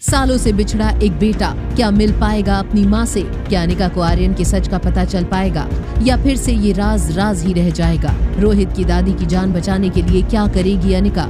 सालों से बिछड़ा एक बेटा क्या मिल पाएगा अपनी माँ से? क्या अनिका को आर्यन के सच का पता चल पाएगा या फिर से ये राज राज ही रह जाएगा? रोहित की दादी की जान बचाने के लिए क्या करेगी अनिका?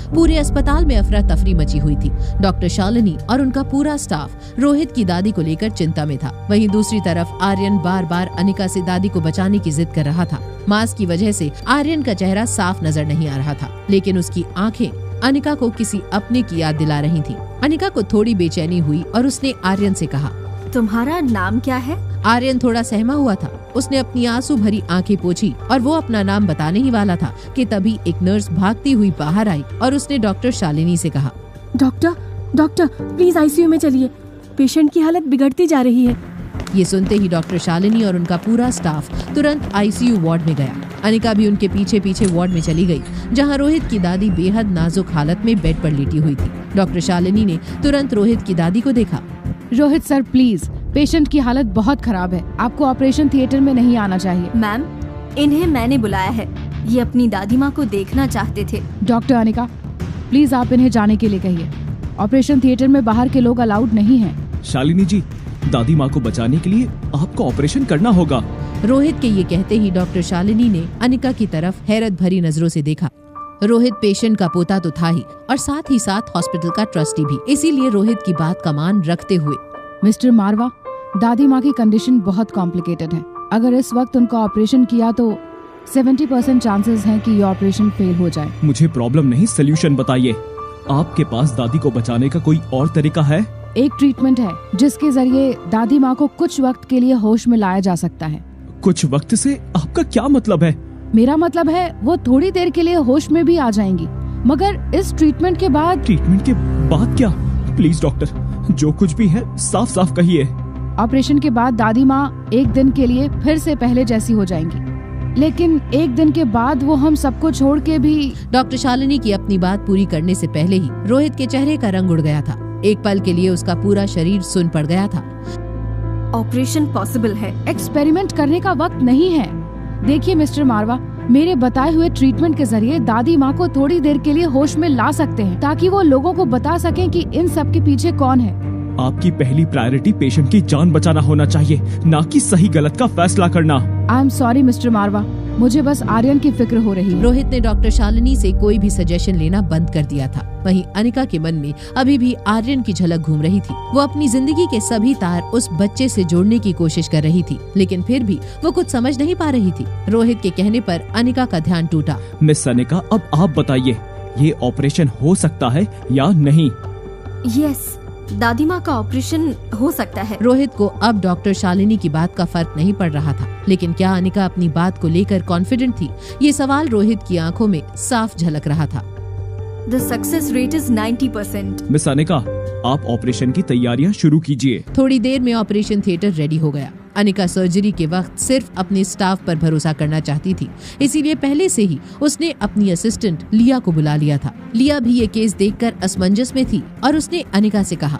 पूरे अस्पताल में अफरा तफरी मची हुई थी। डॉक्टर शालिनी और उनका पूरा स्टाफ रोहित की दादी को लेकर चिंता में था। वहीं दूसरी तरफ आर्यन बार बार अनिका से दादी को बचाने की जिद कर रहा था। मास्क की वजह से आर्यन का चेहरा साफ नजर नहीं आ रहा था, लेकिन उसकी आंखें अनिका को किसी अपने की याद दिला रही थी। अनिका को थोड़ी बेचैनी हुई और उसने आर्यन से कहा, तुम्हारा नाम क्या है? आर्यन थोड़ा सहमा हुआ था। उसने अपनी आंसू भरी आंखें पोंछी और वो अपना नाम बताने ही वाला था कि तभी एक नर्स भागती हुई बाहर आई और उसने डॉक्टर शालिनी से कहा, डॉक्टर प्लीज आईसीयू में चलिए, पेशेंट की हालत बिगड़ती जा रही है। ये सुनते ही डॉक्टर शालिनी और उनका पूरा स्टाफ तुरंत आईसीयू वार्ड में गया। अनिका भी उनके पीछे पीछे वार्ड में चली गई, जहां रोहित की दादी बेहद नाजुक हालत में बेड पर लेटी हुई थी। डॉक्टर शालिनी ने तुरंत रोहित की दादी को देखा। रोहित सर प्लीज, पेशेंट की हालत बहुत खराब है, आपको ऑपरेशन थिएटर में नहीं आना चाहिए। मैम, इन्हें मैंने बुलाया है, ये अपनी दादी माँ को देखना चाहते थे। डॉक्टर अनिका, प्लीज आप इन्हें जाने के लिए कहिए, ऑपरेशन थिएटर में बाहर के लोग अलाउड नहीं हैं। शालिनी जी, दादी माँ को बचाने के लिए आपको ऑपरेशन करना होगा। रोहित के ये कहते ही डॉक्टर शालिनी ने अनिका की तरफ हैरत भरी नजरों से देखा। रोहित पेशेंट का पोता तो था ही और साथ ही साथ हॉस्पिटल का ट्रस्टी भी, इसीलिए रोहित की बात का मान रखते हुए, मिस्टर मारवा, दादी माँ की कंडीशन बहुत कॉम्प्लिकेटेड है। अगर इस वक्त उनका ऑपरेशन किया तो 70% चांसेस हैं कि ये ऑपरेशन फेल हो जाए। मुझे प्रॉब्लम नहीं, सोल्यूशन बताइए। आपके पास दादी को बचाने का कोई और तरीका है? एक ट्रीटमेंट है जिसके जरिए दादी माँ को कुछ वक्त के लिए होश में लाया जा सकता है। कुछ वक्त से आपका क्या मतलब है? मेरा मतलब है वो थोड़ी देर के लिए होश में भी आ जाएंगी, मगर इस ट्रीटमेंट के बाद। ट्रीटमेंट के बाद क्या? प्लीज डॉक्टर, जो कुछ भी है साफ साफ कहिए। ऑपरेशन के बाद दादी माँ एक दिन के लिए फिर से पहले जैसी हो जाएंगी, लेकिन एक दिन के बाद वो हम सबको छोड़ के भी। डॉक्टर शालिनी की अपनी बात पूरी करने से पहले ही रोहित के चेहरे का रंग उड़ गया था। एक पल के लिए उसका पूरा शरीर सुन्न पड़ गया था। ऑपरेशन पॉसिबल है। एक्सपेरिमेंट करने का वक्त नहीं है। देखिए मिस्टर मारवा, मेरे बताए हुए ट्रीटमेंट के जरिए दादी माँ को थोड़ी देर के लिए होश में ला सकते हैं, ताकि वो लोगों को बता सकें कि इन सब के पीछे कौन है। आपकी पहली प्रायोरिटी पेशेंट की जान बचाना होना चाहिए, ना कि सही गलत का फैसला करना। आई एम सॉरी मिस्टर मारवा, मुझे बस आर्यन की फिक्र हो रही है। रोहित ने डॉक्टर शालिनी से कोई भी सजेशन लेना बंद कर दिया था। वहीं अनिका के मन में अभी भी आर्यन की झलक घूम रही थी। वो अपनी जिंदगी के सभी तार उस बच्चे से जोड़ने की कोशिश कर रही थी, लेकिन फिर भी वो कुछ समझ नहीं पा रही थी। रोहित के कहने पर अनिका का ध्यान टूटा। मिस अनिका, अब आप बताइए, ये ऑपरेशन हो सकता है या नहीं? यस, दादी माँ का ऑपरेशन हो सकता है। रोहित को अब डॉक्टर शालिनी की बात का फर्क नहीं पड़ रहा था, लेकिन क्या अनिका अपनी बात को लेकर कॉन्फिडेंट थी? ये सवाल रोहित की आंखों में साफ झलक रहा था। The success rate is 90%। Miss Anika, आप ऑपरेशन की तैयारियां शुरू कीजिए। थोड़ी देर में ऑपरेशन थिएटर रेडी हो गया। अनिका सर्जरी के वक्त सिर्फ अपने स्टाफ पर भरोसा करना चाहती थी, इसीलिए पहले से ही उसने अपनी असिस्टेंट लिया को बुला लिया था। लिया भी ये केस देखकर असमंजस में थी और उसने अनिका से कहा,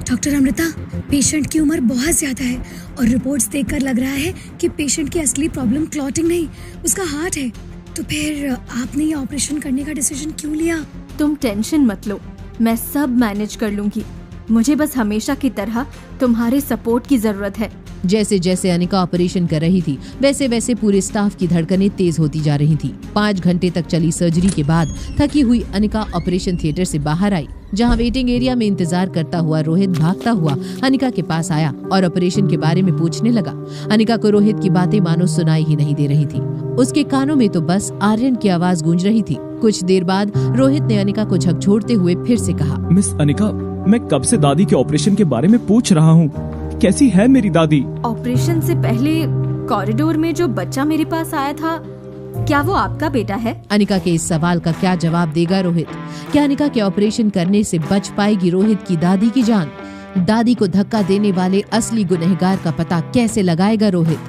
डॉक्टर अमृता, पेशेंट की उम्र बहुत ज्यादा है और रिपोर्ट्स देखकर लग रहा है कि पेशेंट की असली प्रॉब्लम क्लॉटिंग नहीं, उसका हार्ट है। तो फिर आपने ये ऑपरेशन करने का डिसीजन क्यों लिया? तुम टेंशन मत लो, मैं सब मैनेज कर लूंगी। मुझे बस हमेशा की तरह तुम्हारे सपोर्ट की जरूरत है। जैसे जैसे अनिका ऑपरेशन कर रही थी, वैसे वैसे पूरे स्टाफ की धड़कनें तेज होती जा रही थी। 5 घंटे तक चली सर्जरी के बाद थकी हुई अनिका ऑपरेशन थिएटर से बाहर आई, जहां वेटिंग एरिया में इंतजार करता हुआ रोहित भागता हुआ अनिका के पास आया और ऑपरेशन के बारे में पूछने लगा। अनिका को रोहित की बातें मानो सुनाई ही नहीं दे रही थी। उसके कानों में तो बस आर्यन की आवाज गूंज रही थी। कुछ देर बाद रोहित ने अनिका को झकझोरते हुए फिर से कहा, मिस अनिका, मैं कब से दादी के ऑपरेशन के बारे में पूछ रहा हूँ। कैसी है मेरी दादी? ऑपरेशन से पहले कॉरिडोर में जो बच्चा मेरे पास आया था, क्या वो आपका बेटा है? अनिका के इस सवाल का क्या जवाब देगा रोहित? क्या अनिका के ऑपरेशन करने से बच पाएगी रोहित की दादी की जान? दादी को धक्का देने वाले असली गुनहगार का पता कैसे लगाएगा रोहित?